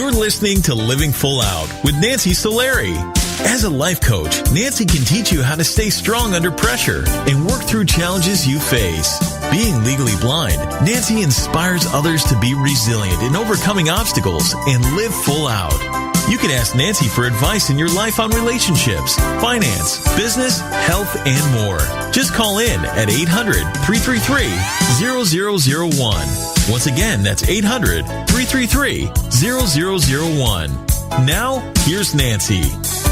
You're listening to Living Full Out with Nancy Solari. As a life coach, Nancy can teach you how to stay strong under pressure and work through challenges you face. Being legally blind, Nancy inspires others to be resilient in overcoming obstacles and live full out. You can ask Nancy for advice in your life on relationships, finance, business, health, and more. Just call in at 800-333-0001. Once again, that's 800-333-0001. Now, here's Nancy.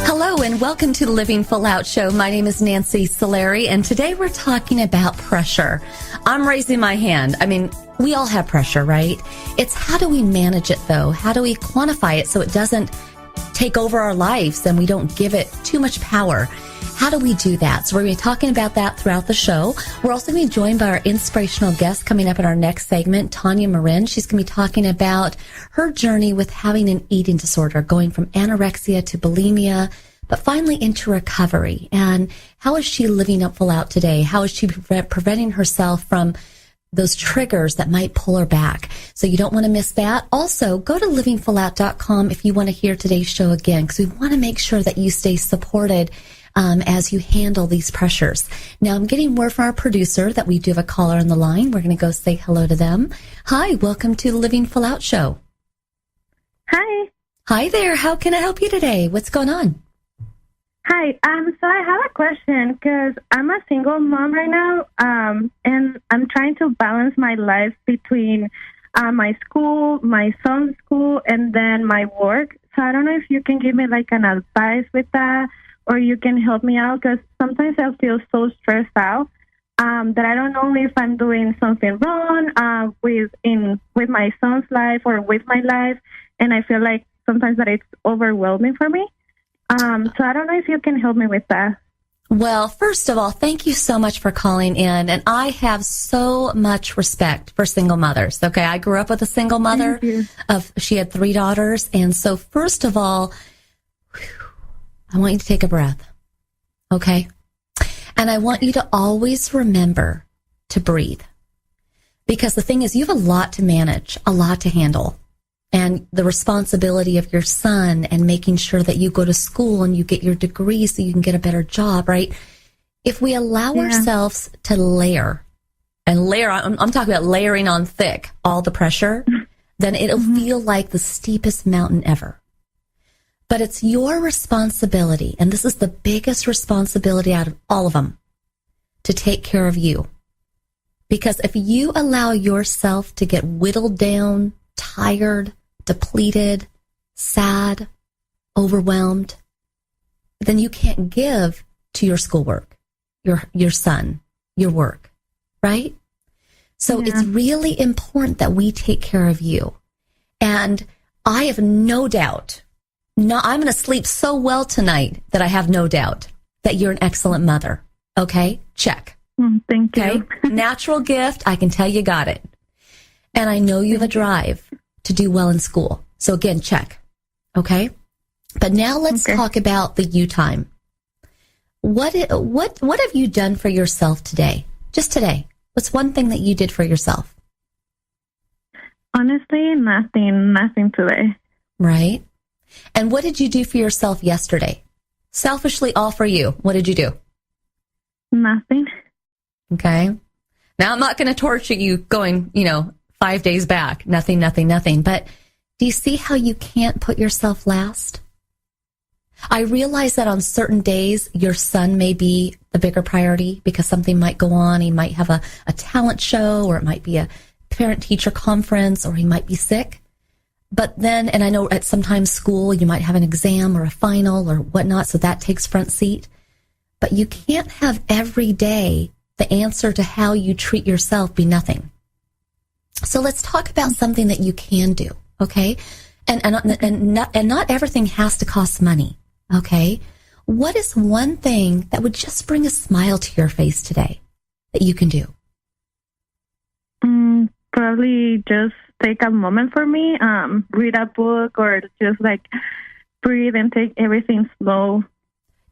Hello and welcome to the Living Full Out Show. My name is Nancy Solari, and today we're talking about pressure. I'm raising my hand. I mean, we all have pressure, right? It's how do we manage it, though? How do we quantify it so it doesn't take over our lives and we don't give it too much power? How do we do that? So we're going to be talking about that throughout the show. We're also going to be joined by our inspirational guest coming up in our next segment, Tanya Marin. She's going to be talking about her journey with having an eating disorder, going from anorexia to bulimia, but finally into recovery. And how is she living up full out today? How is she preventing herself from those triggers that might pull her back? So you don't want to miss that. Also, go to livingfullout.com if you want to hear today's show again, because we want to make sure that you stay supported as you handle these pressures. Now, I'm getting word from our producer that we do have a caller on the line. We're going to go say hello to them. Hi, welcome to the Living Full Out Show. Hi. Hi there. How can I help you today? What's going on? Hi. So I have a question because I'm a single mom right now, and I'm trying to balance my life between my school, my son's school, and then my work. So I don't know if you can give me like an advice with that, or you can help me out, because sometimes I feel so stressed out that I don't know if I'm doing something wrong with my son's life or with my life, and I feel like sometimes that it's overwhelming for me. So I don't know if you can help me with that. Well, first of all, thank you so much for calling in, and I have so much respect for single mothers. Okay, I grew up with a single mother. She had 3 daughters, and so first of all, I want you to take a breath, okay? And I want you to always remember to breathe. Because the thing is, you have a lot to manage, a lot to handle. And the responsibility of your son and making sure that you go to school and you get your degree so you can get a better job, right? If we allow ourselves to layer, and layer, I'm talking about layering on thick all the pressure, then it'll feel like the steepest mountain ever. But it's your responsibility, and this is the biggest responsibility out of all of them, to take care of you. Because if you allow yourself to get whittled down, tired, depleted, sad, overwhelmed, then you can't give to your schoolwork, your son, your work, right? So it's really important that we take care of you. And I have no doubt, I'm going to sleep so well tonight that I have no doubt that you're an excellent mother. Okay? Check. Thank you. Okay? Natural gift. I can tell you got it. And I know you have a drive to do well in school. So again, check. Okay? But now let's talk about the you time. What have you done for yourself today? Just today. What's one thing that you did for yourself? Honestly, nothing today. Right? And what did you do for yourself yesterday? Selfishly, all for you. What did you do? Nothing. Okay. Now, I'm not going to torture you going, 5 days back. Nothing. But do you see how you can't put yourself last? I realize that on certain days, your son may be the bigger priority because something might go on. He might have a talent show, or it might be a parent-teacher conference, or he might be sick. But then, and I know at sometimes school, you might have an exam or a final or whatnot, so that takes front seat. But you can't have every day the answer to how you treat yourself be nothing. So let's talk about something that you can do, okay? And not everything has to cost money, okay? What is one thing that would just bring a smile to your face today that you can do? Probably just take a moment for me, read a book, or just like breathe and take everything slow.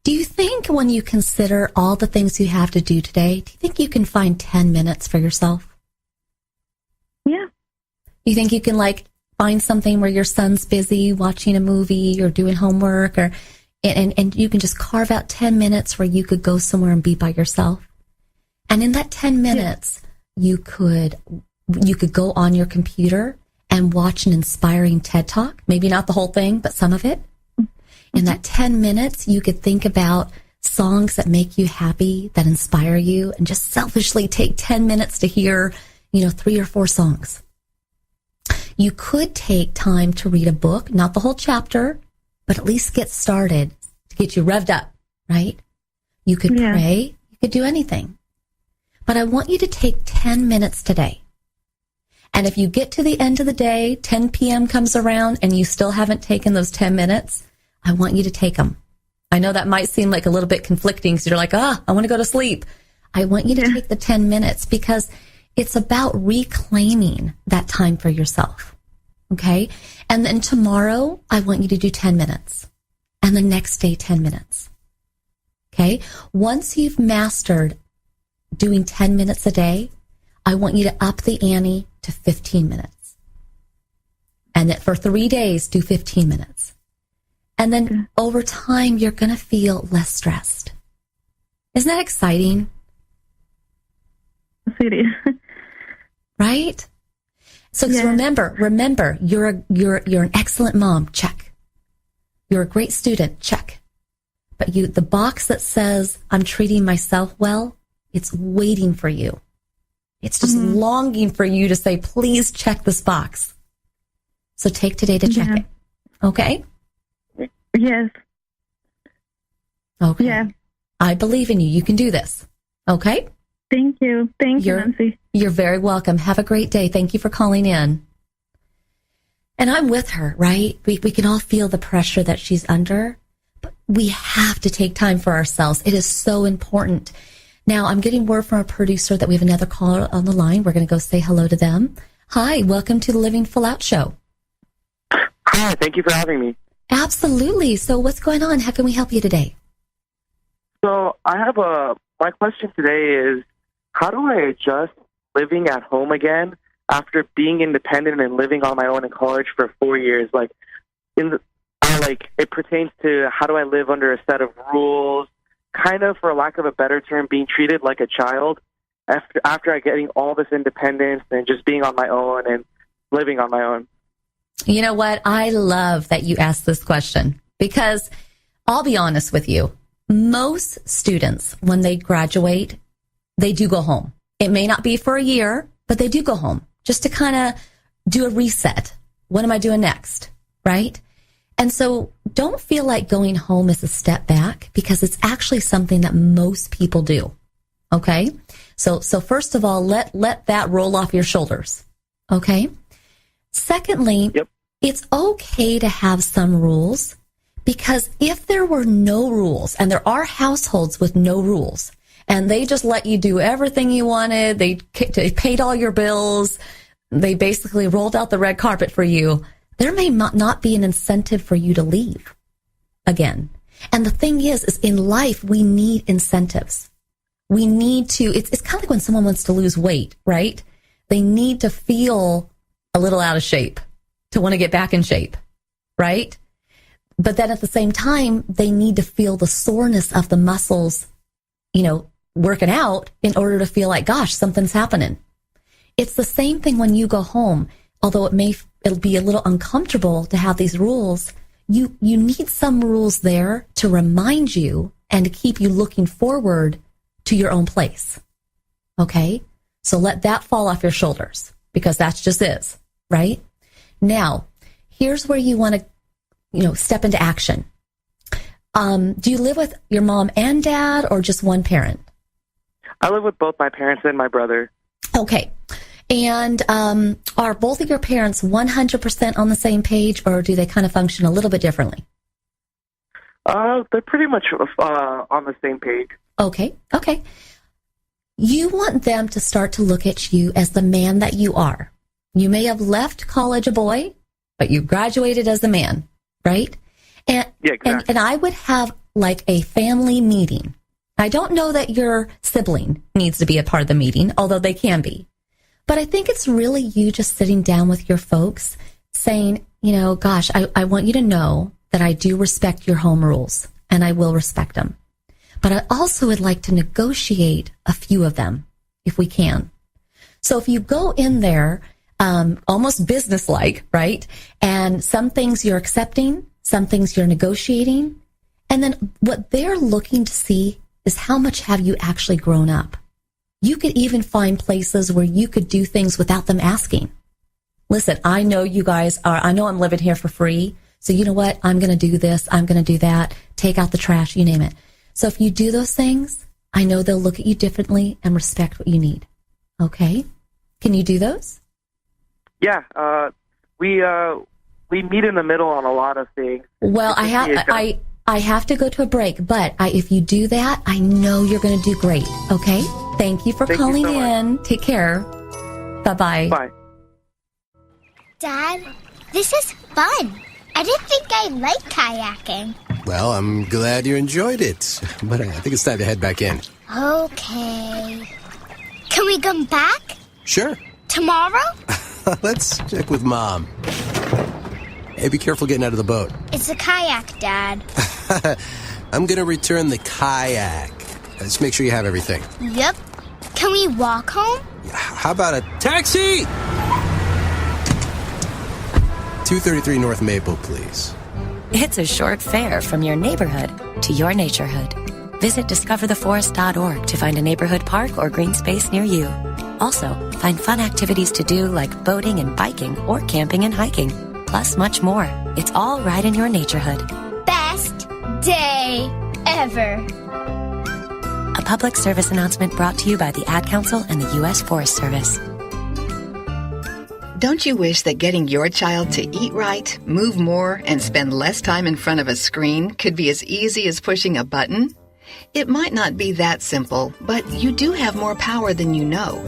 Do you think when you consider all the things you have to do today, do you think you can find 10 minutes for yourself? Yeah. You think you can find something where your son's busy watching a movie or doing homework, or and you can just carve out 10 minutes where you could go somewhere and be by yourself. And in that 10 minutes, you could go on your computer and watch an inspiring TED Talk. Maybe not the whole thing, but some of it. In that 10 minutes, you could think about songs that make you happy, that inspire you, and just selfishly take 10 minutes to hear, 3 or 4 songs. You could take time to read a book, not the whole chapter, but at least get started to get you revved up, right? You could pray, you could do anything. But I want you to take 10 minutes today. And if you get to the end of the day, 10 p.m. comes around and you still haven't taken those 10 minutes, I want you to take them. I know that might seem like a little bit conflicting because you're like, I want to go to sleep. I want you to take the 10 minutes because it's about reclaiming that time for yourself. Okay? And then tomorrow, I want you to do 10 minutes. And the next day, 10 minutes. Okay? Once you've mastered doing 10 minutes a day, I want you to up the ante to 15 minutes. And that for 3 days, do 15 minutes. And then over time, you're going to feel less stressed. Isn't that exciting? It is. Right? So remember, you're an excellent mom. Check. You're a great student. Check. But the box that says I'm treating myself well, it's waiting for you. It's just longing for you to say, please check this box. So take today to check it. Okay? Yes. Okay. Yeah. I believe in you. You can do this. Okay? Thank you. Thank you, Nancy. You're very welcome. Have a great day. Thank you for calling in. And I'm with her, right? We can all feel the pressure that she's under, but we have to take time for ourselves. It is so important. Now, I'm getting word from our producer that we have another caller on the line. We're going to go say hello to them. Hi, welcome to the Living Full Out Show. Hi, thank you for having me. Absolutely. So what's going on? How can we help you today? So my question today is, how do I adjust living at home again after being independent and living on my own in college for 4 years? It pertains to how do I live under a set of rules, kind of, for lack of a better term, being treated like a child after I getting all this independence and just being on my own and living on my own. You know what? I love that you asked this question because I'll be honest with you. Most students, when they graduate, they do go home. It may not be for a year, but they do go home just to kind of do a reset. What am I doing next? Right? And so don't feel like going home is a step back because it's actually something that most people do. Okay? So first of all, let that roll off your shoulders. Okay? Secondly, It's okay to have some rules because if there were no rules, and there are households with no rules, and they just let you do everything you wanted, they paid all your bills, they basically rolled out the red carpet for you, there may not be an incentive for you to leave again. And the thing is in life, we need incentives. We need to, it's kind of like when someone wants to lose weight, right? They need to feel a little out of shape to want to get back in shape, right? But then at the same time, they need to feel the soreness of the muscles, working out in order to feel like, gosh, something's happening. It's the same thing when you go home. Although it'll be a little uncomfortable to have these rules, you need some rules there to remind you and to keep you looking forward to your own place. Okay? So let that fall off your shoulders because that's just is, right? Now, here's where you want to, step into action. Do you live with your mom and dad or just one parent? I live with both my parents and my brother. Okay. And are both of your parents 100% on the same page, or do they kind of function a little bit differently? They're pretty much on the same page. Okay. You want them to start to look at you as the man that you are. You may have left college a boy, but you graduated as a man, right? And, yeah, exactly. and I would have like a family meeting. I don't know that your sibling needs to be a part of the meeting, although they can be. But I think it's really you just sitting down with your folks, saying, gosh, I want you to know that I do respect your home rules, and I will respect them. But I also would like to negotiate a few of them, if we can. So if you go in there, almost businesslike, right? And some things you're accepting, some things you're negotiating. And then what they're looking to see is how much have you actually grown up? You could even find places where you could do things without them asking. Listen, I know you guys I know I'm living here for free. So you know what? I'm going to do this. I'm going to do that. Take out the trash, you name it. So if you do those things, I know they'll look at you differently and respect what you need. Okay? Can you do those? Yeah. We meet in the middle on a lot of things. Well, I have to go to a break, but if you do that, I know you're going to do great. Okay? Thank you for calling in. Take care. Bye-bye. Bye. Dad, this is fun. I didn't think I'd like kayaking. Well, I'm glad you enjoyed it, but I think it's time to head back in. Okay. Can we come back? Sure. Tomorrow? Let's check with Mom. Hey, be careful getting out of the boat. It's a kayak, Dad. I'm going to return the kayak. Just make sure you have everything. Yep. Can we walk home? How about a taxi? 233 North Maple, please. It's a short fare from your neighborhood to your naturehood. Visit discovertheforest.org to find a neighborhood park or green space near you. Also, find fun activities to do like boating and biking or camping and hiking, plus much more. It's all right in your naturehood. Best day ever. A public service announcement brought to you by the Ad Council and the U.S. Forest Service. Don't you wish that getting your child to eat right, move more, and spend less time in front of a screen could be as easy as pushing a button? It might not be that simple, but you do have more power than you know.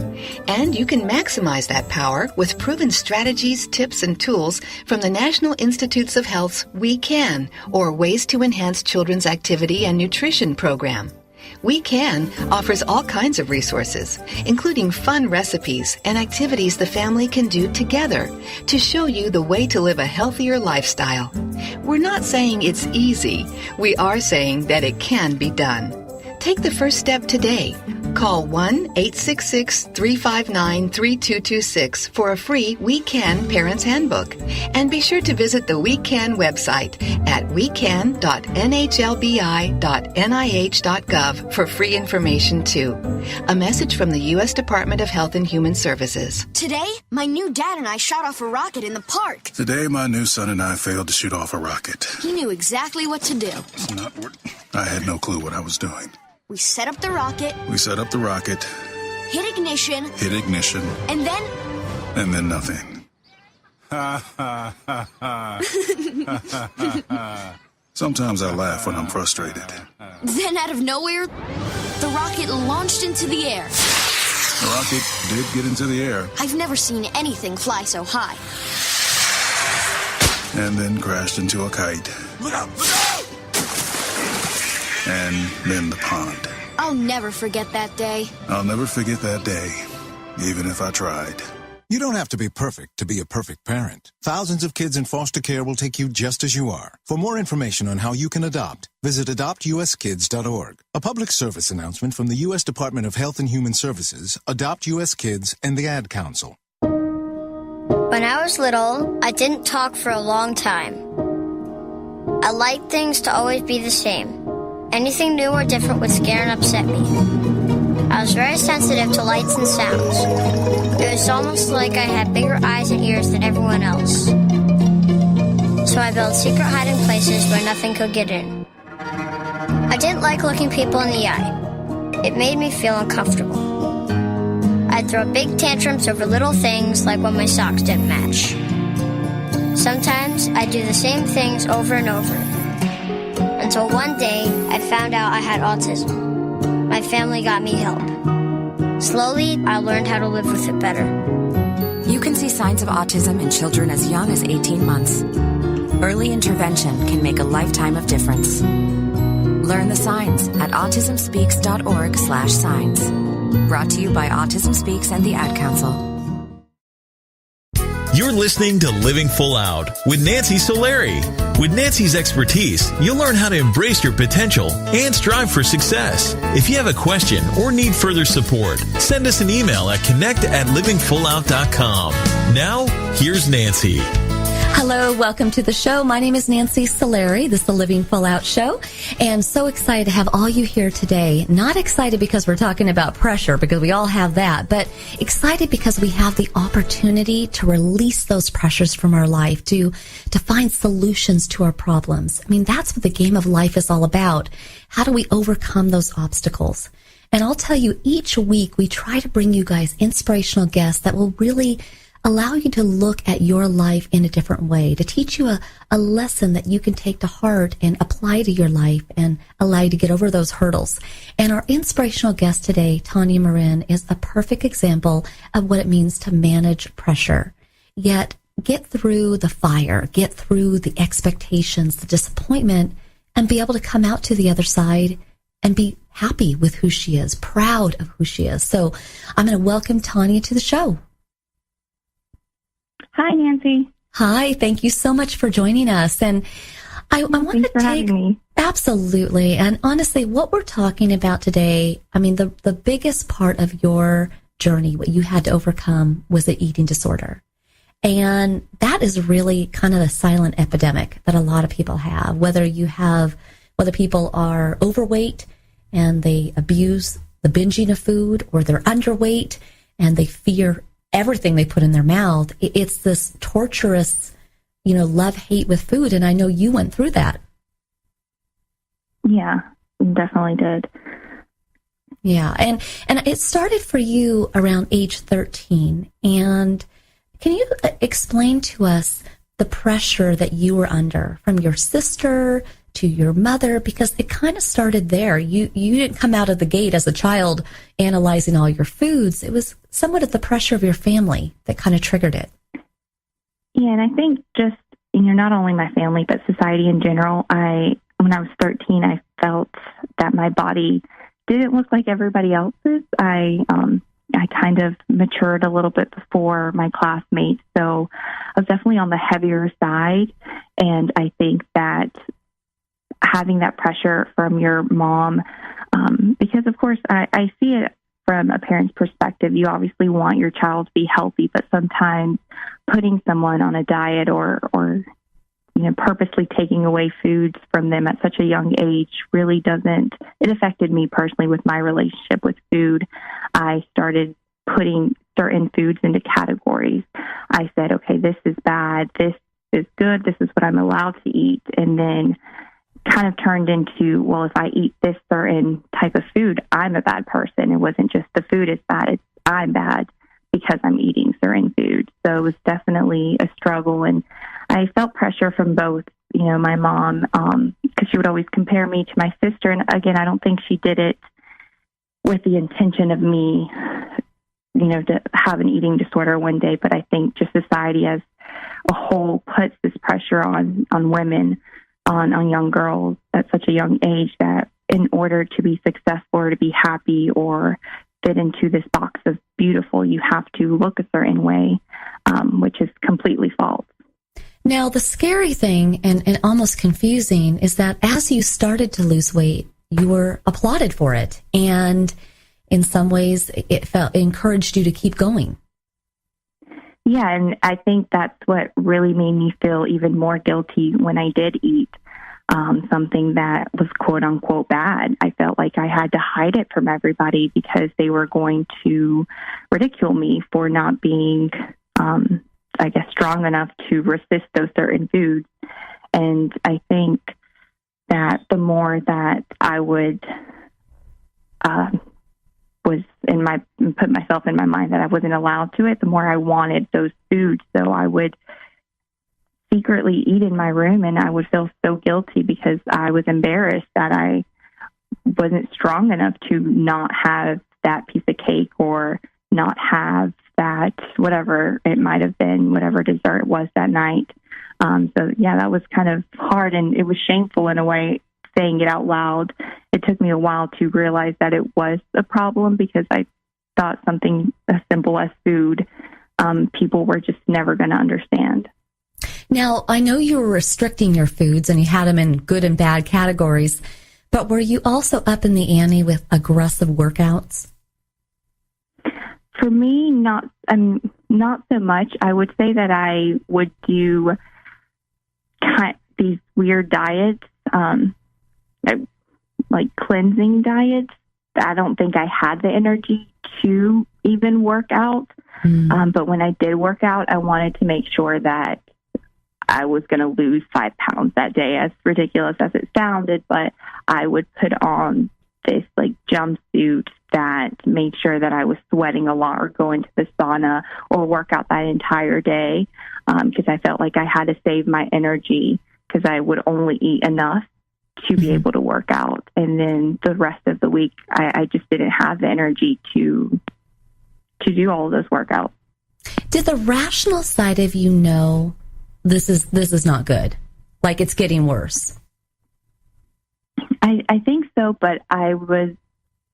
And you can maximize that power with proven strategies, tips, and tools from the National Institutes of Health's We Can, or Ways to Enhance Children's Activity and Nutrition program. We Can offers all kinds of resources, including fun recipes and activities the family can do together to show you the way to live a healthier lifestyle. We're not saying it's easy. We are saying that it can be done. Take the first step today. Call 1-866-359-3226 for a free We Can Parents Handbook. And be sure to visit the We Can website at wecan.nhlbi.nih.gov for free information too. A message from the U.S. Department of Health and Human Services. Today, my new dad and I shot off a rocket in the park. Today, my new son and I failed to shoot off a rocket. He knew exactly what to do. I had no clue what I was doing. We set up the rocket. Hit ignition. And then nothing. Sometimes I laugh when I'm frustrated. Then out of nowhere, the rocket launched into the air. The rocket did get into the air. I've never seen anything fly so high. And then crashed into a kite. Look out! And then the pond. I'll never forget that day. I'll never forget that day, even if I tried. You don't have to be perfect to be a perfect parent. Thousands of kids in foster care will take you just as you are. For more information on how you can adopt, visit adoptuskids.org. A public service announcement from the U.S. Department of Health and Human Services, Adopt U.S. Kids, and the Ad Council. When I was little, I didn't talk for a long time. I liked things to always be the same. Anything new or different would scare and upset me. I was very sensitive to lights and sounds. It was almost like I had bigger eyes and ears than everyone else. So I built secret hiding places where nothing could get in. I didn't like looking people in the eye. It made me feel uncomfortable. I'd throw big tantrums over little things like when my socks didn't match. Sometimes I'd do the same things over and over. Until one day, I found out I had autism. My family got me help. Slowly, I learned how to live with it better. You can see signs of autism in children as young as 18 months. Early intervention can make a lifetime of difference. Learn the signs at autismspeaks.org/signs. Brought to you by Autism Speaks and the Ad Council. You're listening to Living Full Out with Nancy Solari. With Nancy's expertise, you'll learn how to embrace your potential and strive for success. If you have a question or need further support, send us an email at connect@livingfullout.com. Now, here's Nancy. Hello, welcome to the show. My name is Nancy Solari. This is the Living Full Out Show. And so excited to have all you here today. Not excited because we're talking about pressure, because we all have that, but excited because we have the opportunity to release those pressures from our life, to find solutions to our problems. I mean, that's what the game of life is all about. How do we overcome those obstacles? And I'll tell you, each week we try to bring you guys inspirational guests that will really allow you to look at your life in a different way, to teach you a lesson that you can take to heart and apply to your life and allow you to get over those hurdles. And our inspirational guest today, Tanya Marin, is a perfect example of what it means to manage pressure, yet get through the fire, get through the expectations, the disappointment, and be able to come out to the other side and be happy with who she is, proud of who she is. So I'm going to welcome Tanya to the show. Hi, Nancy. Hi, thank you so much for joining us. And I want to take me. Absolutely. And honestly, what we're talking about today, I mean, the biggest part of your journey, what you had to overcome, was the eating disorder. And that is really kind of a silent epidemic that a lot of people have, whether people are overweight and they abuse the binging of food, or they're underweight and they fear everything they put in their mouth. It's this torturous, love-hate with food. And I know you went through that. Yeah, definitely did. Yeah. And it started for you around age 13. And can you explain to us the pressure that you were under from your sister to your mother? Because it kind of started there. You didn't come out of the gate as a child analyzing all your foods. It was somewhat of the pressure of your family that kind of triggered it. Yeah, and I think just, not only my family, but society in general. When I was 13, I felt that my body didn't look like everybody else's. I kind of matured a little bit before my classmates, so I was definitely on the heavier side. And I think that having that pressure from your mom, because of course I see it from a parent's perspective. You obviously want your child to be healthy, but sometimes putting someone on a diet or purposely taking away foods from them at such a young age really doesn't. It affected me personally with my relationship with food. I started putting certain foods into categories. I said, okay, this is bad, this is good, this is what I'm allowed to eat, and then kind of turned into, well, if I eat this certain type of food, I'm a bad person. It wasn't just the food is bad, it's I'm bad because I'm eating certain foods. So it was definitely a struggle, and I felt pressure from both, my mom, because she would always compare me to my sister. And again, I don't think she did it with the intention of me, to have an eating disorder one day, but I think just society as a whole puts this pressure on women, on young girls at such a young age, that in order to be successful or to be happy or fit into this box of beautiful, you have to look a certain way, which is completely false. Now, the scary thing and almost confusing is that as you started to lose weight, you were applauded for it. And in some ways, it encouraged you to keep going. Yeah, and I think that's what really made me feel even more guilty when I did eat something that was quote unquote bad. I felt like I had to hide it from everybody because they were going to ridicule me for not being, strong enough to resist those certain foods. And I think that the more that I would put myself in my mind that I wasn't allowed to it, the more I wanted those foods. So I would secretly eat in my room, and I would feel so guilty because I was embarrassed that I wasn't strong enough to not have that piece of cake or not have that, whatever it might have been, whatever dessert it was that night. So yeah, that was kind of hard, and it was shameful in a way, saying it out loud. It took me a while to realize that it was a problem because I thought something as simple as food people were just never going to understand. Now, I know you were restricting your foods and you had them in good and bad categories, but were you also up in the ante with aggressive workouts? For me, not so much. I would say that I would do these weird diets, like cleansing diets. I don't think I had the energy to even work out. But when I did work out, I wanted to make sure that I was going to lose 5 pounds that day, as ridiculous as it sounded. But I would put on this like jumpsuit that made sure that I was sweating a lot, or go into the sauna or work out that entire day, because I felt like I had to save my energy, because I would only eat enough to be able to work out. And then the rest of the week, I just didn't have the energy to do all of those workouts. Did the rational side of you know this is not good? Like, it's getting worse? I think so, but I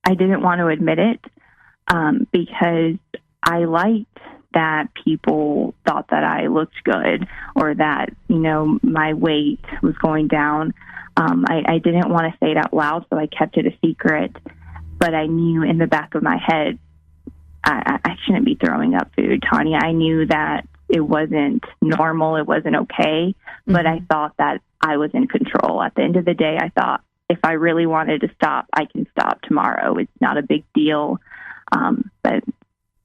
didn't want to admit it, because I liked that people thought that I looked good, or that, my weight was going down. I didn't want to say it out loud, so I kept it a secret. But I knew in the back of my head, I shouldn't be throwing up food, Tanya. I knew that it wasn't normal, it wasn't okay, but I thought that I was in control. At the end of the day, I thought, if I really wanted to stop, I can stop tomorrow. It's not a big deal. But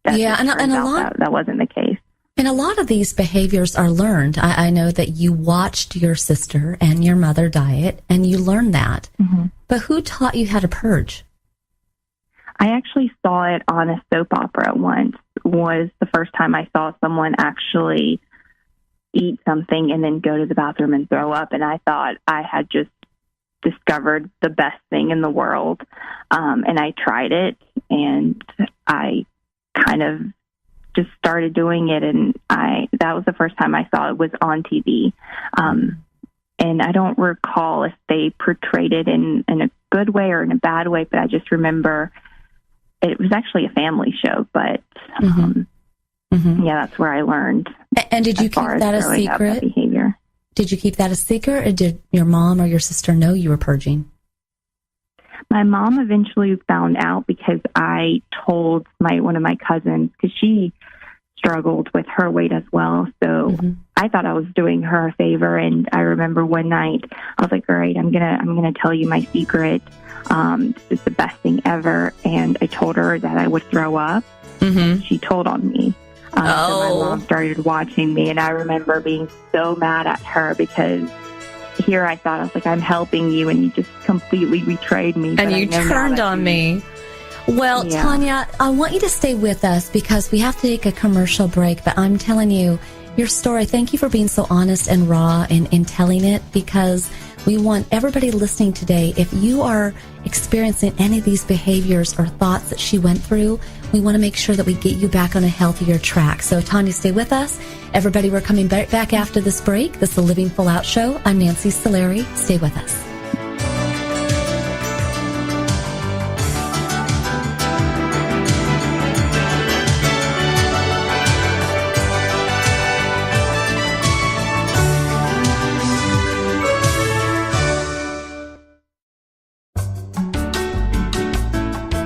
that wasn't the case. And a lot of these behaviors are learned. I know that you watched your sister and your mother diet, and you learned that. But who taught you how to purge? I actually saw it on a soap opera once. Was the first time I saw someone actually eat something and then go to the bathroom and throw up. And I thought I had just discovered the best thing in the world. And I tried it, and I kind of just started doing it. And that was the first time I saw it was on TV. And I don't recall if they portrayed it in a good way or in a bad way, but I just remember it was actually a family show, but that's where I learned. And did you keep that a secret? Behavior. Did you keep that a secret, or did your mom or your sister know you were purging? My mom eventually found out, because I told one of my cousins, because she struggled with her weight as well. So I thought I was doing her a favor. And I remember one night I was like, all right, I'm gonna tell you my secret. This is the best thing ever. And I told her that I would throw up. She told on me. So my mom started watching me, and I remember being so mad at her, because here I thought, I was like, I'm helping you, and you just completely betrayed me. And you turned on me. Well, yeah. Tanya, I want you to stay with us, because we have to take a commercial break, but I'm telling you, your story, thank you for being so honest and raw in telling it, because we want everybody listening today, if you are experiencing any of these behaviors or thoughts that she went through, we want to make sure that we get you back on a healthier track. So, Tanya, stay with us. Everybody, we're coming back after this break. This is the Living Full Out Show. I'm Nancy Solari. Stay with us.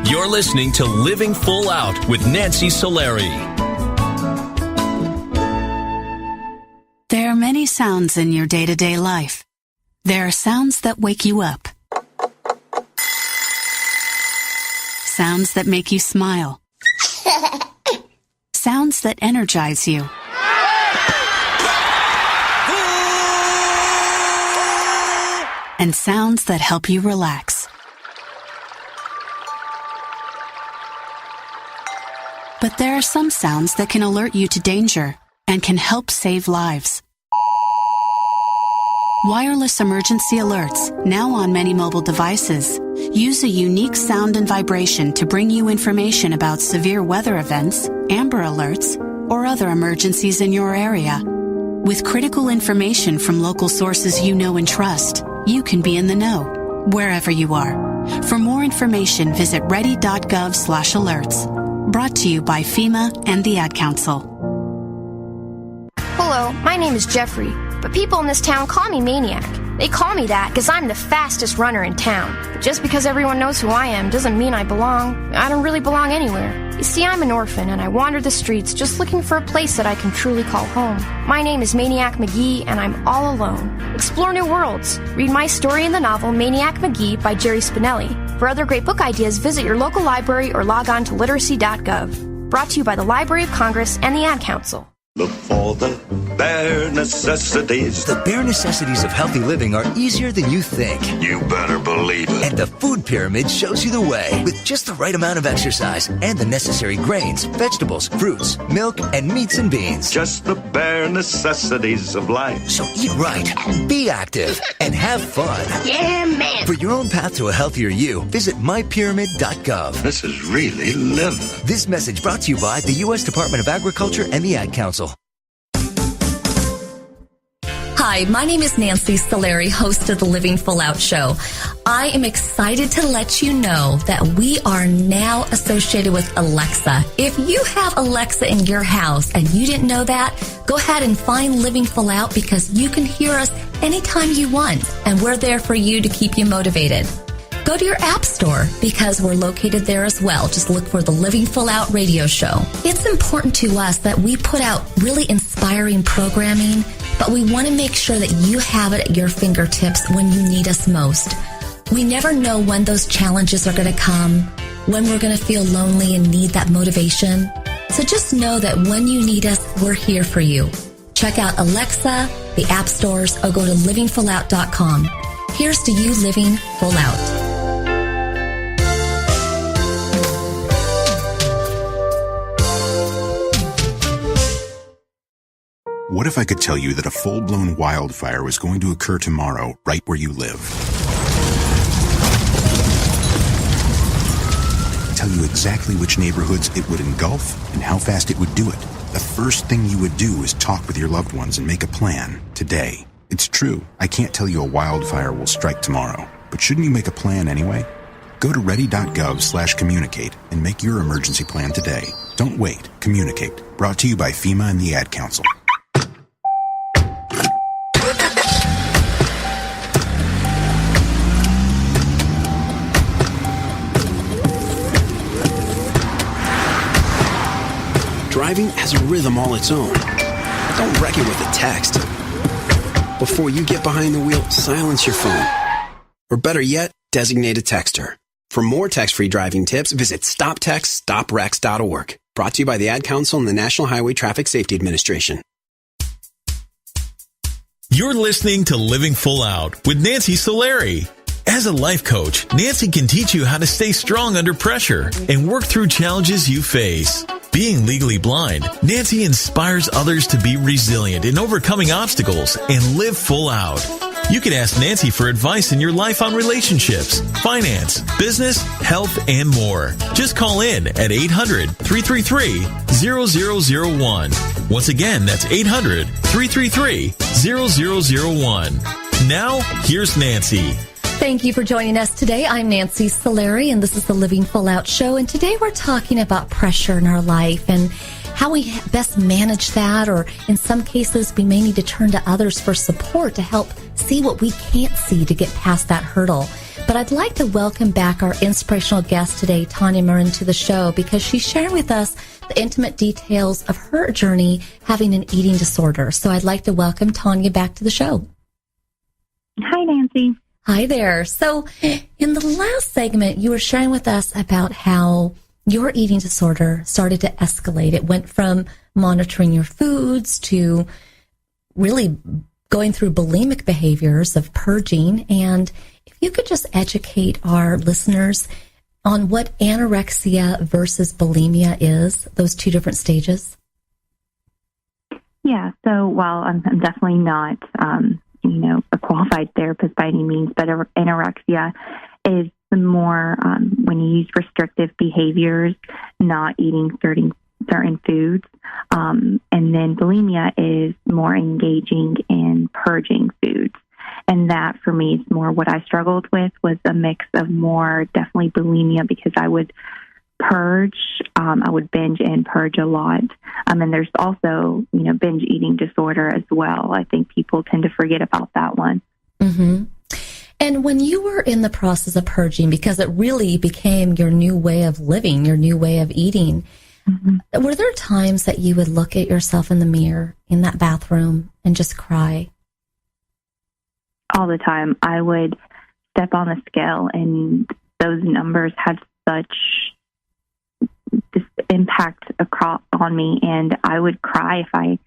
You're listening to Living Full Out with Nancy Solari. There are many sounds in your day-to-day life. There are sounds that wake you up. Sounds that make you smile. Sounds that energize you. And sounds that help you relax. But there are some sounds that can alert you to danger and can help save lives. Wireless emergency alerts, now on many mobile devices, use a unique sound and vibration to bring you information about severe weather events, Amber Alerts, or other emergencies in your area. With critical information from local sources you know and trust, you can be in the know, wherever you are. For more information, visit ready.gov/alerts. Brought to you by FEMA and the Ad Council. Hello, my name is Jeffrey, but people in this town call me Maniac. They call me that because I'm the fastest runner in town. But just because everyone knows who I am doesn't mean I belong. I don't really belong anywhere. You see, I'm an orphan, and I wander the streets just looking for a place that I can truly call home. My name is Maniac McGee, and I'm all alone. Explore new worlds. Read my story in the novel Maniac McGee by Jerry Spinelli. For other great book ideas, visit your local library or log on to literacy.gov. Brought to you by the Library of Congress and the Ad Council. Look for the bare necessities. The bare necessities of healthy living are easier than you think. You better believe it. And the food pyramid shows you the way. With just the right amount of exercise and the necessary grains, vegetables, fruits, milk, and meats and beans. Just the bare necessities of life. So eat right, be active, and have fun. Yeah, man. For your own path to a healthier you, visit mypyramid.gov. This is really living. This message brought to you by the U.S. Department of Agriculture and the Ad Council. Hi, my name is Nancy Solari, host of the Living Full Out Show. I am excited to let you know that we are now associated with Alexa. If you have Alexa in your house and you didn't know that, go ahead and find Living Full Out because you can hear us anytime you want, and we're there for you to keep you motivated. Go to your app store because we're located there as well. Just look for the Living Full Out radio show. It's important to us that we put out really inspiring programming, but we want to make sure that you have it at your fingertips when you need us most. We never know when those challenges are going to come, when we're going to feel lonely and need that motivation. So just know that when you need us, we're here for you. Check out Alexa, the app stores, or go to livingfullout.com. Here's to you living full out. What if I could tell you that a full-blown wildfire was going to occur tomorrow right where you live? Tell you exactly which neighborhoods it would engulf and how fast it would do it. The first thing you would do is talk with your loved ones and make a plan today. It's true, I can't tell you a wildfire will strike tomorrow, but shouldn't you make a plan anyway? Go to ready.gov/communicate and make your emergency plan today. Don't wait, communicate. Brought to you by FEMA and the Ad Council. Driving has a rhythm all its own. Don't wreck it with a text. Before you get behind the wheel, silence your phone. Or better yet, designate a texter. For more text-free driving tips, visit stoptextstoprex.org. Brought to you by the Ad Council and the National Highway Traffic Safety Administration. You're listening to Living Full Out with Nancy Solari. As a life coach, Nancy can teach you how to stay strong under pressure and work through challenges you face. Being legally blind, Nancy inspires others to be resilient in overcoming obstacles and live full out. You can ask Nancy for advice in your life on relationships, finance, business, health, and more. Just call in at 800-333-0001. Once again, that's 800-333-0001. Now, here's Nancy. Thank you for joining us today. I'm Nancy Solari, and this is the Living Full Out Show. And today we're talking about pressure in our life and how we best manage that, or in some cases, we may need to turn to others for support to help see what we can't see to get past that hurdle. But I'd like to welcome back our inspirational guest today, Tanya Marin, to the show because she's sharing with us the intimate details of her journey having an eating disorder. So I'd like to welcome Tanya back to the show. Hi, Nancy. Hi there. So in the last segment, you were sharing with us about how your eating disorder started to escalate. It went from monitoring your foods to really going through bulimic behaviors of purging. And if you could just educate our listeners on what anorexia versus bulimia is, those two different stages. Yeah. So while I'm definitely not, a qualified therapist by any means, but anorexia is the more when you use restrictive behaviors, not eating certain foods. And then bulimia is more engaging in purging foods. And that for me is more what I struggled with was a mix of more definitely bulimia because I would purge. I would binge and purge a lot. And there's also, binge eating disorder as well. I think people tend to forget about that one. Mm-hmm. And when you were in the process of purging, because it really became your new way of living, your new way of eating, were there times that you would look at yourself in the mirror in that bathroom and just cry? All the time. I would step on the scale, and those numbers had such this impact on me, and I would cry if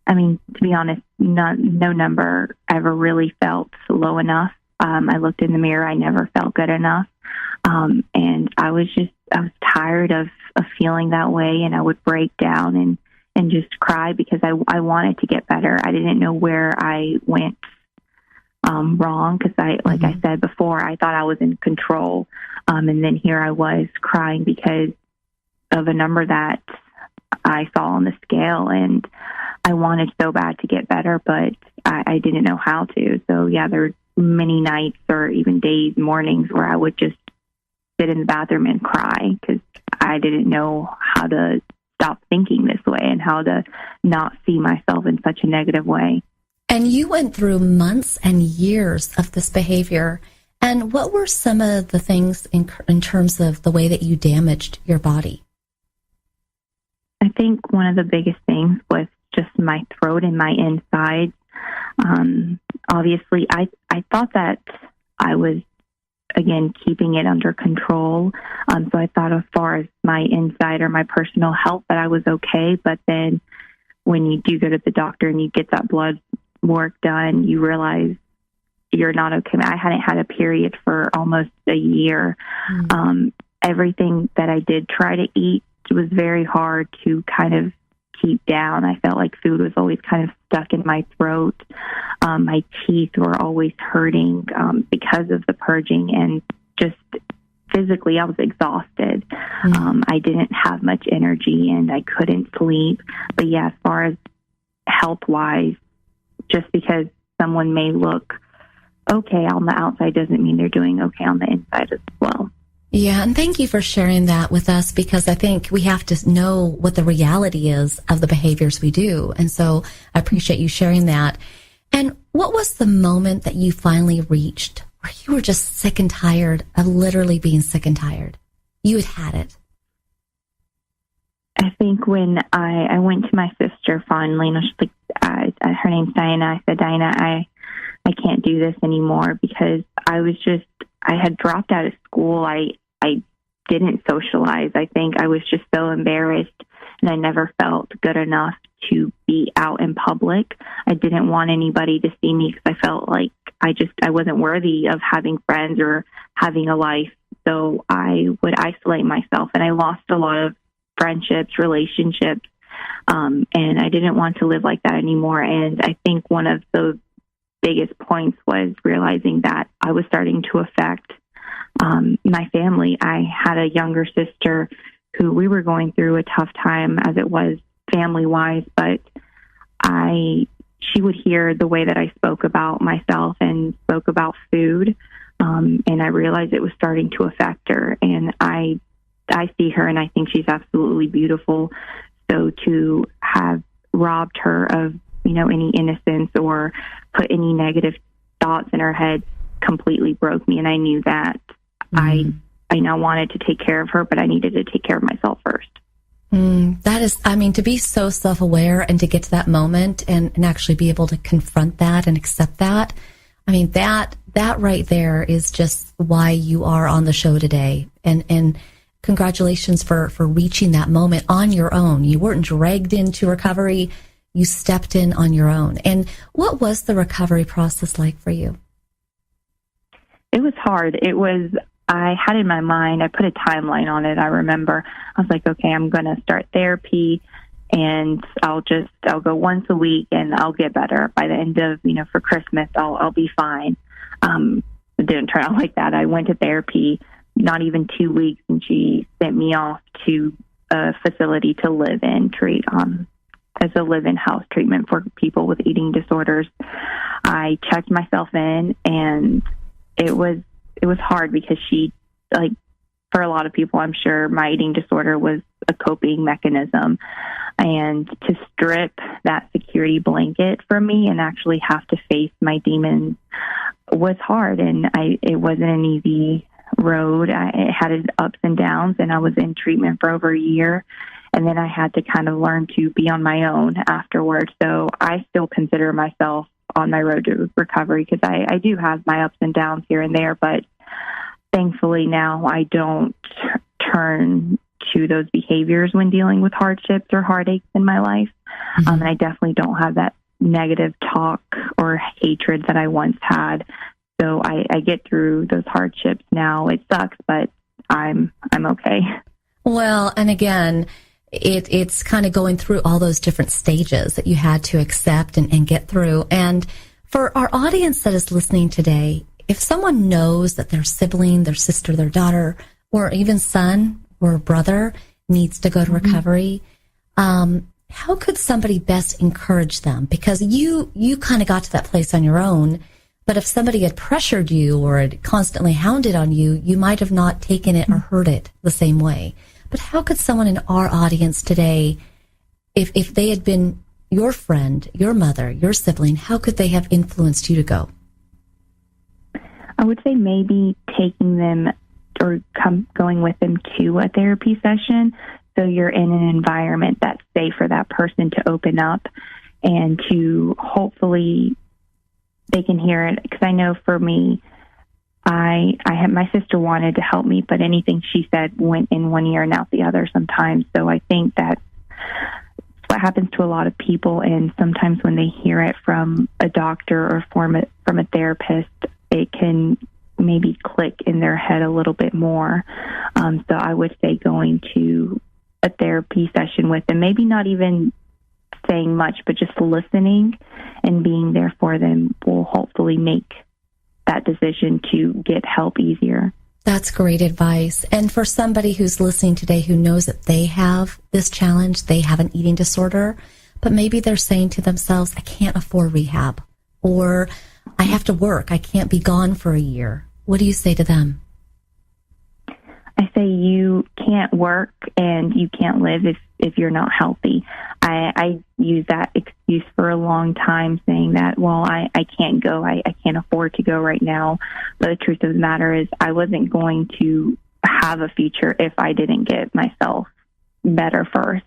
to be honest, no number ever really felt low enough. I looked in the mirror, I never felt good enough. And I was tired of feeling that way, and I would break down and just cry because I wanted to get better. I didn't know where I went wrong because I said before, I thought I was in control. And then here I was crying because of a number that I saw on the scale, and I wanted so bad to get better, but I didn't know how to. So yeah, there were many nights or even days, mornings where I would just sit in the bathroom and cry because I didn't know how to stop thinking this way and how to not see myself in such a negative way. And you went through months and years of this behavior. And what were some of the things in terms of the way that you damaged your body? I think one of the biggest things was just my throat and my insides. Obviously, I thought that I was, again, keeping it under control. So I thought as far as my inside or my personal health that I was okay. But then when you do go to the doctor and you get that blood work done, you realize you're not okay. I hadn't had a period for almost a year. Everything that I did try to eat was very hard to kind of keep down. I felt like food was always kind of stuck in my throat. My teeth were always hurting because of the purging, and just physically I was exhausted. I didn't have much energy and I couldn't sleep. But yeah, as far as health-wise, just because someone may look okay on the outside doesn't mean they're doing okay on the inside as well. Yeah, and thank you for sharing that with us, because I think we have to know what the reality is of the behaviors we do. And so I appreciate you sharing that. And what was the moment that you finally reached where you were just sick and tired of literally being sick and tired? You had it. I think when I went to my sister finally, and she's like, her name's Diana. I said, Diana, I can't do this anymore, because I had dropped out of school. I didn't socialize. I think I was just so embarrassed, and I never felt good enough to be out in public. I didn't want anybody to see me because I felt like I wasn't worthy of having friends or having a life. So I would isolate myself, and I lost a lot of friendships, relationships, and I didn't want to live like that anymore. And I think one of the biggest points was realizing that I was starting to affect my family. I had a younger sister who we were going through a tough time as it was family-wise, but she would hear the way that I spoke about myself and spoke about food, and I realized it was starting to affect her. And I see her, and I think she's absolutely beautiful. So to have robbed her of, any innocence or put any negative thoughts in her head completely broke me. And I knew that I now wanted to take care of her, but I needed to take care of myself first. That is, to be so self-aware and to get to that moment and actually be able to confront that and accept that. That right there is just why you are on the show today. And congratulations for reaching that moment on your own. You weren't dragged into recovery. You stepped in on your own. And what was the recovery process like for you? It was hard. I had in my mind, I put a timeline on it. I remember I was like, okay, I'm going to start therapy, and I'll go once a week and I'll get better. By the end of, for Christmas, I'll be fine. It didn't turn out like that. I went to therapy not even 2 weeks, and she sent me off to a facility to live in, treat as a live-in house treatment for people with eating disorders. I checked myself in, and it was hard because she for a lot of people, I'm sure my eating disorder was a coping mechanism. And to strip that security blanket from me and actually have to face my demons was hard. And it wasn't an easy road. It had its ups and downs, and I was in treatment for over a year. And then I had to kind of learn to be on my own afterwards. So I still consider myself on my road to recovery because I do have my ups and downs here and there. But thankfully now I don't turn to those behaviors when dealing with hardships or heartaches in my life. And I definitely don't have that negative talk or hatred that I once had. So I get through those hardships now. It sucks, but I'm okay. Well, and again, it's kind of going through all those different stages that you had to accept and get through. And for our audience that is listening today, if someone knows that their sibling, their sister, their daughter, or even son or brother needs to go to recovery, how could somebody best encourage them? Because you kind of got to that place on your own, but if somebody had pressured you or had constantly hounded on you, you might have not taken it or heard it the same way. But how could someone in our audience today, if they had been your friend, your mother, your sibling, how could they have influenced you to go? I would say maybe taking them or going with them to a therapy session so you're in an environment that's safe for that person to open up and to hopefully they can hear it. Because I know for me, I had my sister wanted to help me, but anything she said went in one ear and out the other sometimes. So I think that's what happens to a lot of people. And sometimes when they hear it from a doctor or from a therapist, it can maybe click in their head a little bit more. So I would say going to a therapy session with them, maybe not even saying much, but just listening and being there for them will hopefully make that decision to get help easier. That's great advice. And for somebody who's listening today who knows that they have this challenge, they have an eating disorder, but maybe they're saying to themselves, I can't afford rehab, or I have to work, I can't be gone for a year. What do you say to them? I say you can't work and you can't live if you're not healthy. I use that excuse for a long time, saying that, well, I can't go. I can't afford to go right now. But the truth of the matter is I wasn't going to have a future if I didn't get myself better first.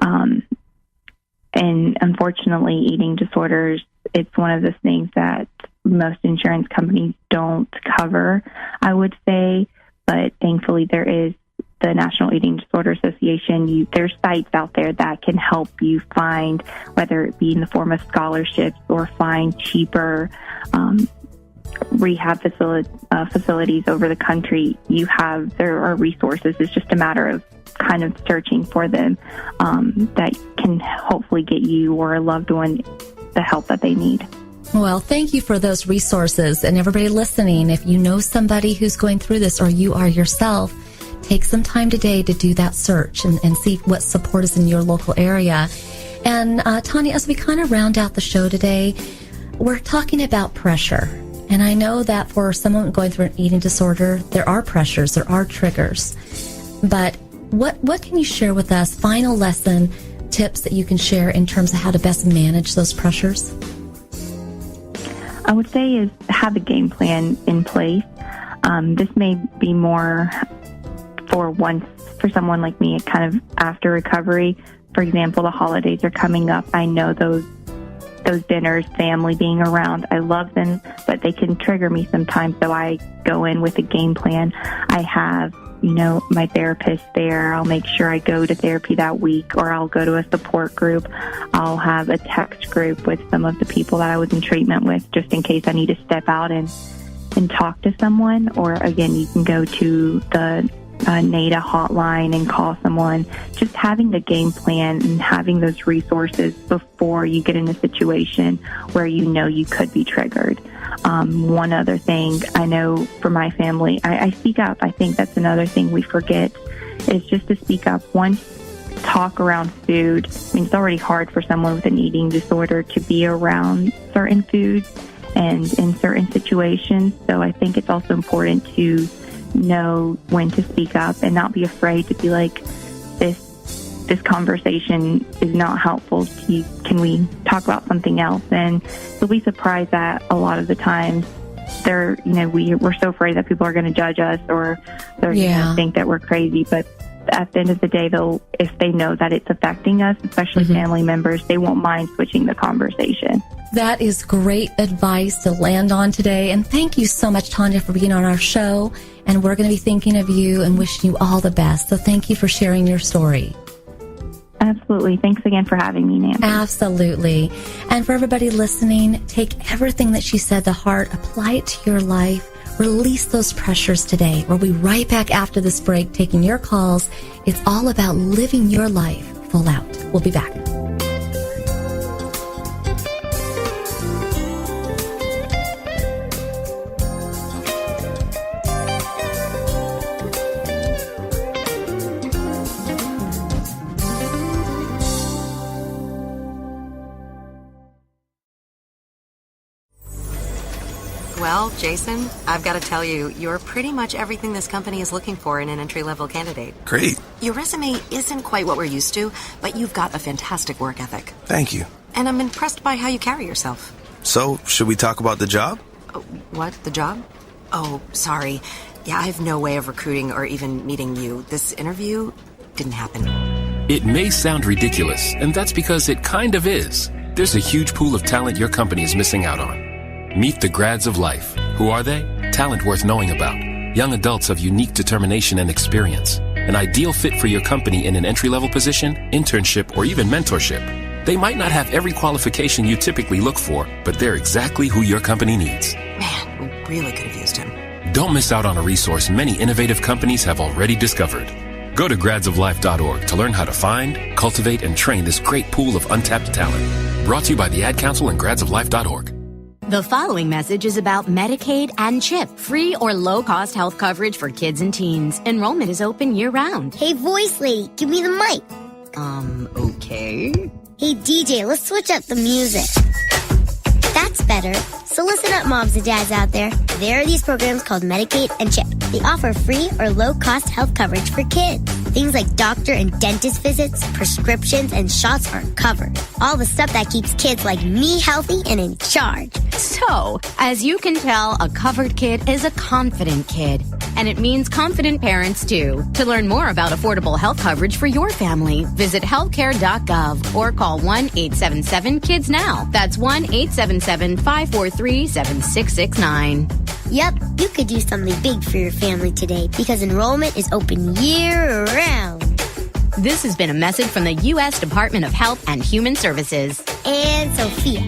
And unfortunately, eating disorders, it's one of those things that most insurance companies don't cover, I would say. But thankfully, there is the National Eating Disorder Association. There's sites out there that can help you find, whether it be in the form of scholarships or find cheaper rehab facilities over the country. There are resources. It's just a matter of kind of searching for them that can hopefully get you or a loved one the help that they need. Well, thank you for those resources. And everybody listening, if you know somebody who's going through this or you are yourself, take some time today to do that search and see what support is in your local area. And Tanya, as we kind of round out the show today, we're talking about pressure. And I know that for someone going through an eating disorder, there are pressures, there are triggers. But what can you share with us, final lesson, tips that you can share in terms of how to best manage those pressures? I would say is have a game plan in place. This may be more for someone like me, kind of after recovery. For example, the holidays are coming up. I know those dinners, family being around, I love them, but they can trigger me sometimes. So I go in with a game plan. I have, my therapist there. I'll make sure I go to therapy that week, or I'll go to a support group. I'll have a text group with some of the people that I was in treatment with, just in case I need to step out and talk to someone. Or again, you can go to the NADA hotline and call someone. Just having the game plan and having those resources before you get in a situation where you could be triggered. One other thing, I know for my family, I speak up. I think that's another thing we forget is just to speak up. Once talk around food, it's already hard for someone with an eating disorder to be around certain foods and in certain situations. So I think it's also important to know when to speak up and not be afraid to be like, this conversation is not helpful to you. Can we talk about something else? And you'll be surprised that a lot of the times we're so afraid that people are going to judge us or they're going to think that we're crazy. But at the end of the day, if they know that it's affecting us, especially family members, they won't mind switching the conversation. That is great advice to land on today. And thank you so much, Tanya, for being on our show. And we're going to be thinking of you and wishing you all the best. So thank you for sharing your story. Absolutely. Thanks again for having me, Nancy. Absolutely. And for everybody listening, take everything that she said to heart, apply it to your life, release those pressures today. We'll be right back after this break, taking your calls. It's all about living your life full out. We'll be back. Well, Jason, I've got to tell you, you're pretty much everything this company is looking for in an entry-level candidate. Great. Your resume isn't quite what we're used to, but you've got a fantastic work ethic. Thank you. And I'm impressed by how you carry yourself. So, should we talk about the job? What? The job? Oh, sorry. Yeah, I have no way of recruiting or even meeting you. This interview didn't happen. It may sound ridiculous, and that's because it kind of is. There's a huge pool of talent your company is missing out on. Meet the grads of life. Who are they? Talent worth knowing about. Young adults of unique determination and experience. An ideal fit for your company in an entry-level position, internship, or even mentorship. They might not have every qualification you typically look for, but they're exactly who your company needs. Man, we really could have used him. Don't miss out on a resource many innovative companies have already discovered. Go to gradsoflife.org to learn how to find, cultivate, and train this great pool of untapped talent. Brought to you by the Ad Council and gradsoflife.org. The following message is about Medicaid and CHIP, free or low-cost health coverage for kids and teens. Enrollment is open year-round. Hey, voice lady, give me the mic. Okay. Hey, DJ, let's switch up the music. That's better. So listen up, moms and dads out there. There are these programs called Medicaid and CHIP. They offer free or low-cost health coverage for kids. Things like doctor and dentist visits, prescriptions, and shots are covered. All the stuff that keeps kids like me healthy and in charge. So, as you can tell, a covered kid is a confident kid. And it means confident parents, too. To learn more about affordable health coverage for your family, visit healthcare.gov or call 1-877-KIDS-NOW. That's 1-877-543-7669. Yep, you could do something big for your family today because enrollment is open year-round. This has been a message from the U.S. Department of Health and Human Services. And Sophia.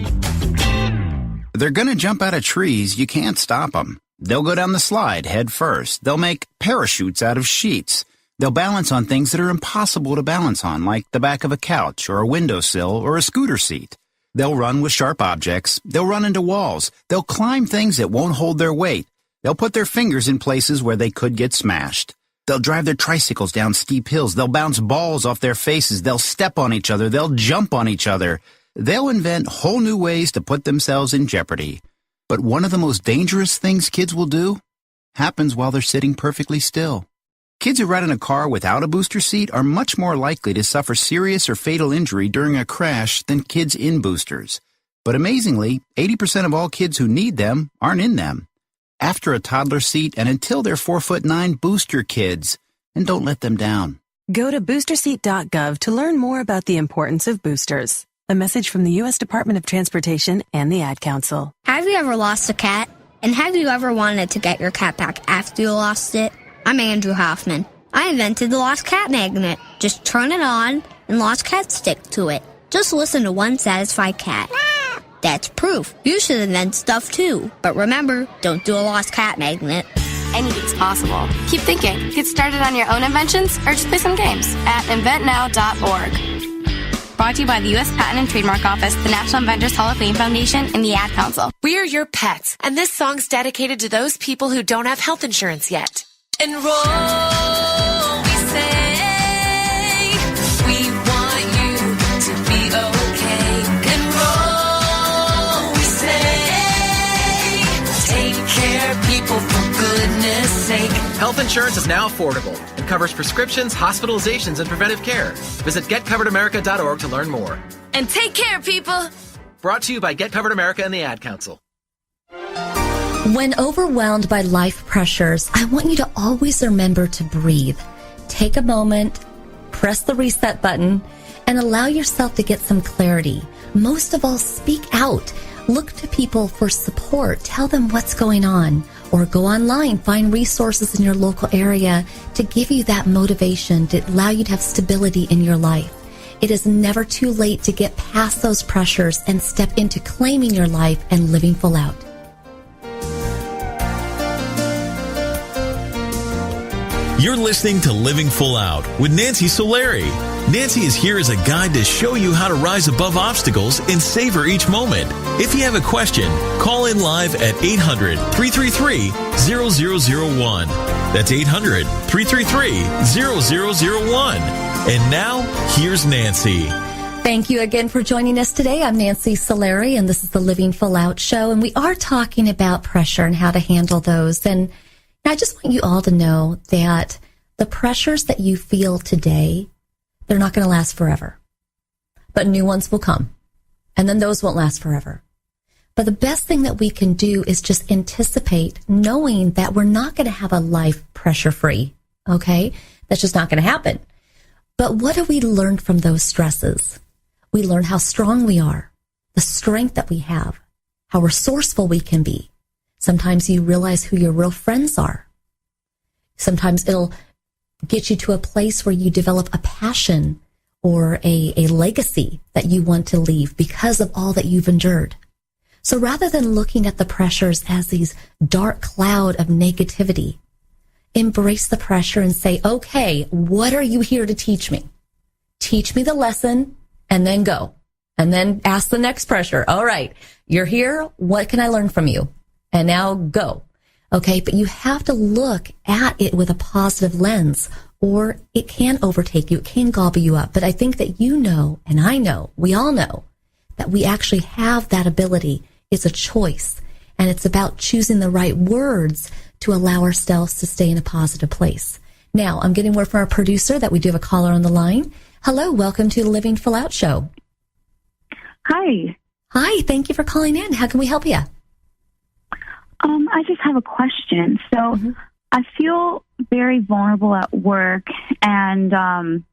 They're gonna jump out of trees. You can't stop them. They'll go down the slide head first. They'll make parachutes out of sheets. They'll balance on things that are impossible to balance on, like the back of a couch or a windowsill or a scooter seat. They'll run with sharp objects. They'll run into walls. They'll climb things that won't hold their weight. They'll put their fingers in places where they could get smashed. They'll drive their tricycles down steep hills. They'll bounce balls off their faces. They'll step on each other. They'll jump on each other. They'll invent whole new ways to put themselves in jeopardy. But one of the most dangerous things kids will do happens while they're sitting perfectly still. Kids who ride in a car without a booster seat are much more likely to suffer serious or fatal injury during a crash than kids in boosters. But amazingly, 80% of all kids who need them aren't in them. After a toddler seat and until they're 4'9", booster kids, and don't let them down. Go to boosterseat.gov to learn more about the importance of boosters. A message from the U.S. Department of Transportation and the Ad Council. Have you ever lost a cat? And have you ever wanted to get your cat back after you lost it? I'm Andrew Hoffman. I invented the Lost Cat Magnet. Just turn it on and lost cats stick to it. Just listen to one satisfied cat. That's proof. You should invent stuff too. But remember, don't do a Lost Cat Magnet. Anything's possible. Keep thinking. Get started on your own inventions or just play some games at inventnow.org. Brought to you by the U.S. Patent and Trademark Office, the National Inventors Hall of Fame Foundation, and the Ad Council. We're your pets, and this song's dedicated to those people who don't have health insurance yet. Enroll, we say. We want you to be okay. Enroll, we say. Take care, people, for goodness sake. Health insurance is now affordable and covers prescriptions, hospitalizations, and preventive care. Visit getcoveredamerica.org to learn more. And take care, people. Brought to you by Get Covered America and the Ad Council. When overwhelmed by life pressures, I want you to always remember to breathe. Take a moment, press the reset button, and allow yourself to get some clarity. Most of all, speak out. Look to people for support. Tell them what's going on. Or go online, find resources in your local area to give you that motivation, to allow you to have stability in your life. It is never too late to get past those pressures and step into claiming your life and living full out. You're listening to Living Full Out with Nancy Solari. Nancy is here as a guide to show you how to rise above obstacles and savor each moment. If you have a question, call in live at 800-333-0001. That's 800-333-0001. And now, here's Nancy. Thank you again for joining us today. I'm Nancy Solari, and this is the Living Full Out Show. And we are talking about pressure and how to handle those. And I just want you all to know that the pressures that you feel today, they're not going to last forever. But new ones will come. And then those won't last forever. But the best thing that we can do is just anticipate knowing that we're not going to have a life pressure-free. Okay? That's just not going to happen. But what do we learn from those stresses? We learn how strong we are, the strength that we have, how resourceful we can be. Sometimes you realize who your real friends are. Sometimes it'll get you to a place where you develop a passion or a legacy that you want to leave because of all that you've endured. So rather than looking at the pressures as these dark cloud of negativity, embrace the pressure and say, okay, what are you here to teach me? Teach me the lesson and then go. And then ask the next pressure. All right, you're here. What can I learn from you? And now go. Okay, but you have to look at it with a positive lens, or it can overtake you. It can gobble you up. But I think that you know, and I know, we all know, that we actually have that ability. It's a choice. And it's about choosing the right words to allow ourselves to stay in a positive place. Now, I'm getting word from our producer that we do have a caller on the line. Hello, welcome to the Living Full Out Show. Hi. Hi, thank you for calling in. How can we help you? I just have a question. So I feel very vulnerable at work, and I'm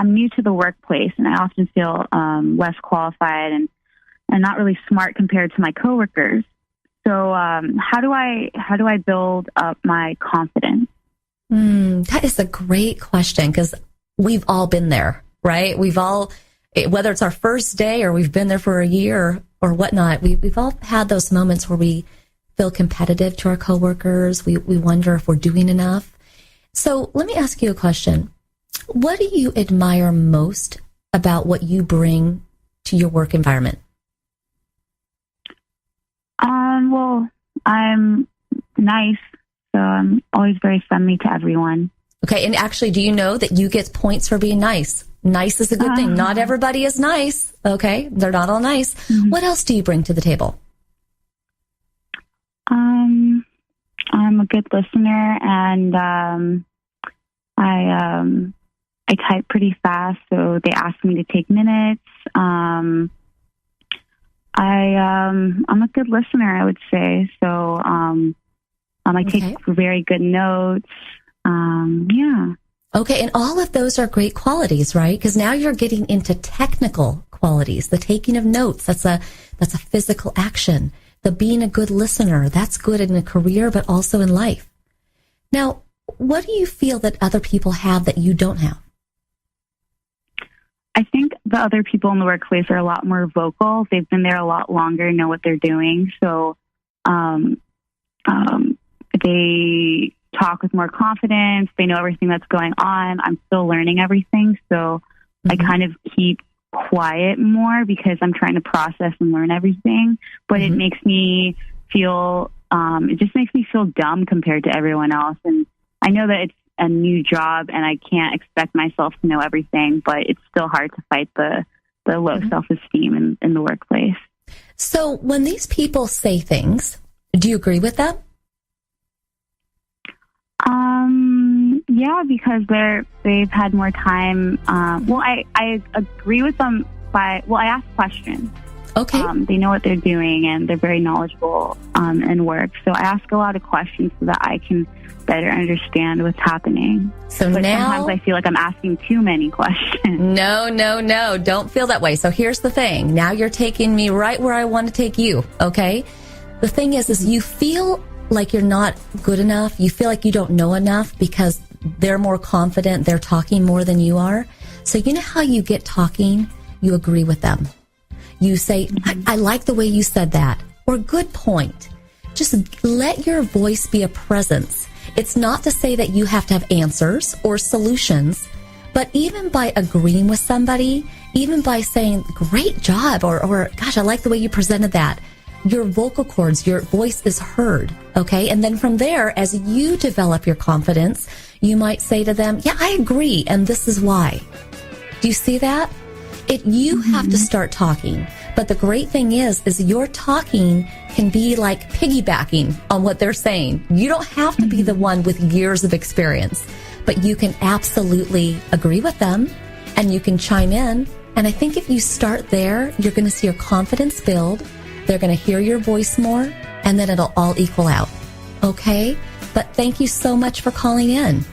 new to the workplace, and I often feel less qualified and not really smart compared to my coworkers. So how do I build up my confidence? That is a great question, because we've all been there, right? We've all, whether it's our first day or we've been there for a year or whatnot, we've all had those moments where we feel competitive to our coworkers. We wonder if we're doing enough. So let me ask you a question. What do you admire most about what you bring to your work environment? Well, I'm nice, so I'm always very friendly to everyone. Okay, and actually, do you know that you get points for being nice? Nice is a good thing. Not everybody is nice, okay? They're not all nice. What else do you bring to the table? I'm a good listener, and I type pretty fast, so they ask me to take minutes. I'm a good listener, I would say. So I take very good notes. Yeah. Okay, and all of those are great qualities, right? Because now you're getting into technical qualities. The taking of notes, that's a physical action. The being a good listener, that's good in a career, but also in life. Now, what do you feel that other people have that you don't have? I think the other people in the workplace are a lot more vocal. They've been there a lot longer, know what they're doing. So they talk with more confidence. They know everything that's going on. I'm still learning everything. So I kind of keep quiet more because I'm trying to process and learn everything. But it makes me feel, it just makes me feel dumb compared to everyone else. And I know that it's a new job and I can't expect myself to know everything, but it's still hard to fight the low self-esteem in the workplace. So when these people say things, do you agree with them? Yeah, because they've had more time. I agree with them I ask questions. Okay. They know what they're doing, and they're very knowledgeable in work. So I ask a lot of questions so that I can better understand what's happening. But sometimes I feel like I'm asking too many questions. No. Don't feel that way. So here's the thing. Now you're taking me right where I want to take you, okay? The thing is you feel like you're not good enough. You feel like you don't know enough because they're more confident. They're talking more than you are. So you know how you get talking? You agree with them. You say, I like the way you said that, or good point. Just let your voice be a presence. It's not to say that you have to have answers or solutions, but even by agreeing with somebody, even by saying, great job, or gosh, I like the way you presented that, your vocal cords, your voice is heard, okay? And then from there, as you develop your confidence, you might say to them, yeah, I agree, and this is why. Do you see that? You have to start talking. But the great thing is your talking can be like piggybacking on what they're saying. You don't have to be the one with years of experience, but you can absolutely agree with them and you can chime in. And I think if you start there, you're going to see your confidence build. They're going to hear your voice more, and then it'll all equal out. Okay? But thank you so much for calling in.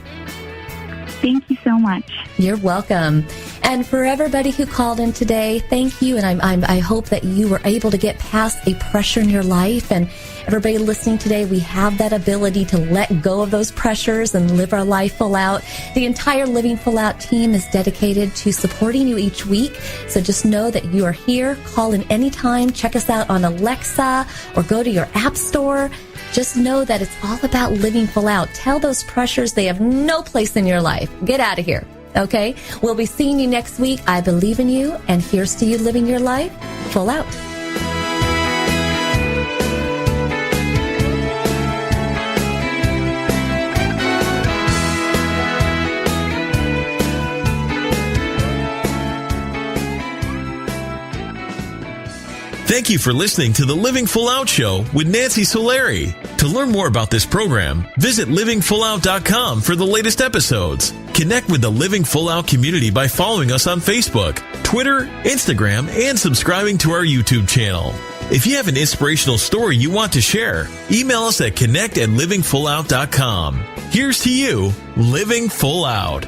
Thank you so much. You're welcome. And for everybody who called in today, thank you. And I hope that you were able to get past a pressure in your life. And everybody listening today, we have that ability to let go of those pressures and live our life full out. The entire Living Full Out team is dedicated to supporting you each week. So just know that you are here. Call in anytime. Check us out on Alexa or go to your app store. Just know that it's all about living full out. Tell those pressures they have no place in your life. Get out of here. Okay? We'll be seeing you next week. I believe in you. And here's to you living your life full out. Thank you for listening to the Living Full Out Show with Nancy Solari. To learn more about this program, visit livingfullout.com for the latest episodes. Connect with the Living Full Out community by following us on Facebook, Twitter, Instagram, and subscribing to our YouTube channel. If you have an inspirational story you want to share, email us at connect@livingfullout.com. Here's to you, living full out.